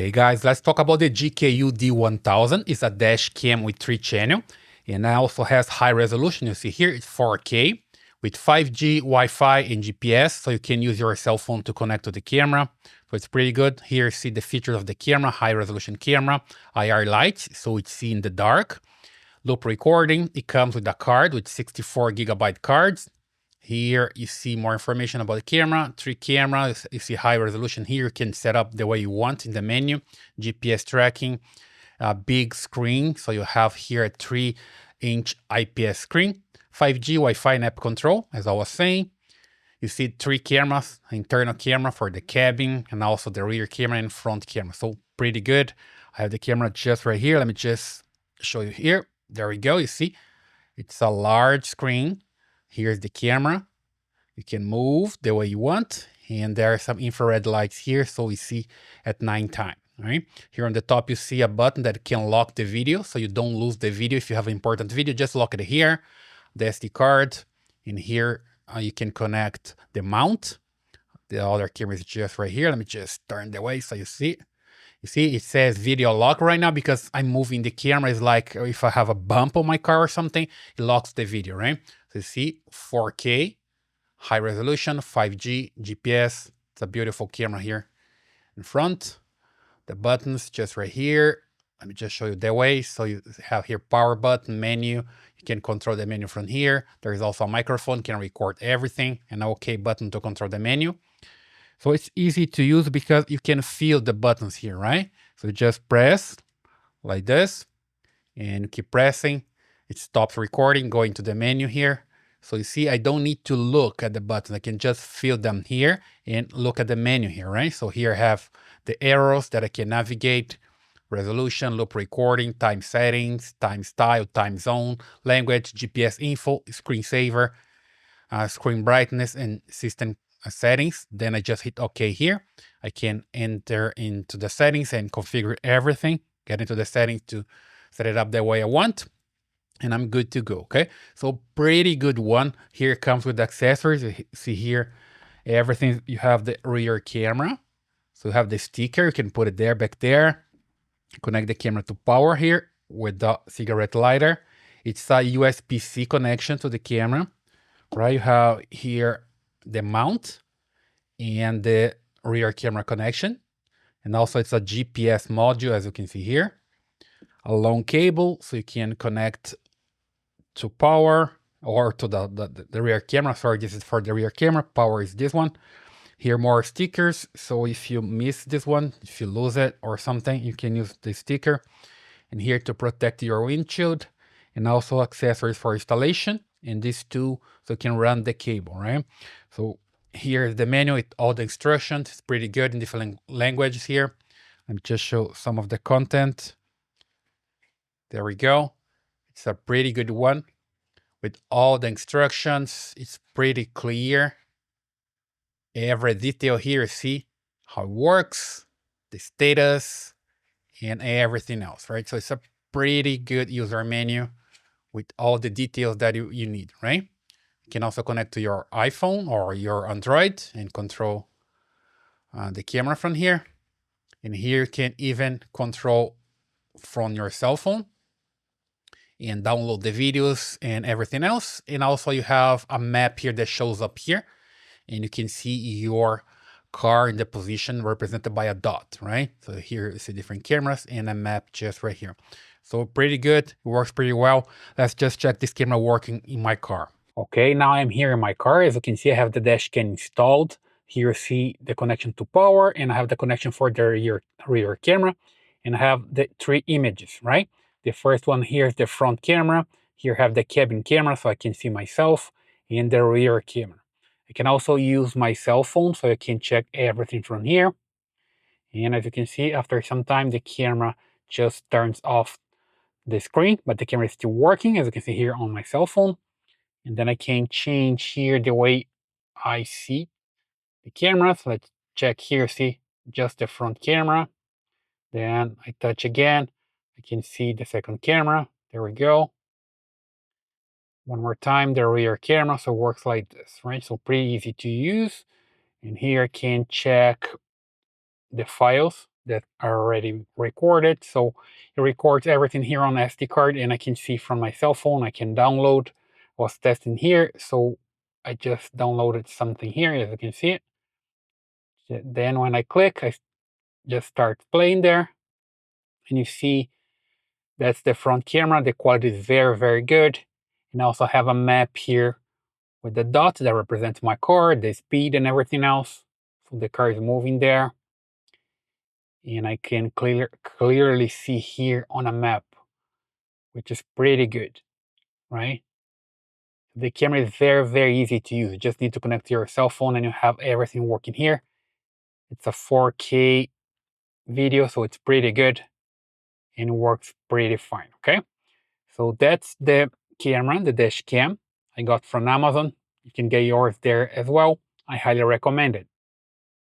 Hey guys, let's talk about the GKU-D1000. It's a dash cam with 3 channel, and it also has high resolution. You see here it's 4K with 5G, Wi-Fi, and GPS, so you can use your cell phone to connect to the camera. So it's pretty good. Here you see the features of the camera, high resolution camera, IR lights, so it's see in the dark. Loop recording, it comes with a card with 64GB cards. Here you see more information about the camera, 3 cameras, you see high resolution here, you can set up the way you want in the menu, GPS tracking, big screen, so you have here a 3-inch IPS screen, 5G, Wi-Fi and app control, as I was saying. You see 3 cameras, internal camera for the cabin and also the rear camera and front camera, so pretty good. I have the camera just right here, let me just show you here. There we go, you see, it's a large screen. Here's the camera. You can move the way you want. And there are some infrared lights here, so we see at nighttime, right? Here on the top, you see a button that can lock the video, so you don't lose the video. If you have an important video, just lock it here, the SD card. And here you can connect the mount. The other camera is just right here. Let me just turn the way so you see. You see, it says video lock right now because I'm moving the camera. It's like if I have a bump on my car or something, it locks the video, right? So you see 4K, high resolution, 5G, GPS. It's a beautiful camera here in front. The buttons just right here. Let me just show you the way. So you have here power button, menu. You can control the menu from here. There is also a microphone, can record everything, and an OK button to control the menu. So it's easy to use because you can feel the buttons here, right? So you just press like this and keep pressing. It stops recording, going to the menu here. So you see, I don't need to look at the buttons. I can just feel them here and look at the menu here, right? So here I have the arrows that I can navigate, resolution, loop recording, time settings, time style, time zone, language, GPS info, screensaver, screen brightness, and system settings. Then I just hit OK here. I can enter into the settings and configure everything, get into the settings to set it up the way I want, and I'm good to go, okay? So pretty good one. Here it comes with accessories. You see here, everything. You have the rear camera. So you have the sticker, you can put it there, back there. Connect the camera to power here with the cigarette lighter. It's a USB-C connection to the camera, right? You have here the mount and the rear camera connection. And also it's a GPS module, as you can see here. A long cable, so you can connect to power or to the rear camera. Sorry, this is for the rear camera. Power is this one. Here more stickers, so if you miss this one, if you lose it or something, you can use the sticker. And here to protect your windshield, and also accessories for installation. And these two, so you can run the cable, right? So here's the menu with all the instructions. It's pretty good in different languages here. Let me just show some of the content. There we go. It's a pretty good one with all the instructions. It's pretty clear. Every detail here, see how it works, the status, and everything else, right? So it's a pretty good user menu with all the details that you need, right? You can also connect to your iPhone or your Android and control the camera from here. And here you can even control from your cell phone and download the videos and everything else. And also you have a map here that shows up here, and you can see your car in the position represented by a dot, right? So here you see different cameras and a map just right here. So pretty good, it works pretty well. Let's just check this camera working in my car. Okay, now I'm here in my car. As you can see, I have the DashCam installed. Here you see the connection to power, and I have the connection for the rear camera, and I have the 3 images, right? The first one here is the front camera. Here I have the cabin camera, so I can see myself, and the rear camera. I can also use my cell phone, so I can check everything from here. And as you can see, after some time, the camera just turns off the screen, but the camera is still working, as you can see here on my cell phone. And then I can change here the way I see the camera. So let's check here, see just the front camera. Then I touch again, I can see the second camera. There we go. One more time, the rear camera, so it works like this, right? So pretty easy to use. And here I can check the files that are already recorded. So it records everything here on the SD card, and I can see from my cell phone. I can download. I was testing here, so I just downloaded something here, as you can see it. Then when I click, I just start playing there, and you see that's the front camera. The quality is very, very good. And I also have a map here with the dots that represent my car, the speed and everything else. So the car is moving there. And I can clearly see here on a map, which is pretty good, right? The camera is very, very easy to use. You just need to connect to your cell phone and you have everything working here. It's a 4K video, so it's pretty good and works pretty fine, okay? So that's the camera, the dash cam I got from Amazon. You can get yours there as well. I highly recommend it.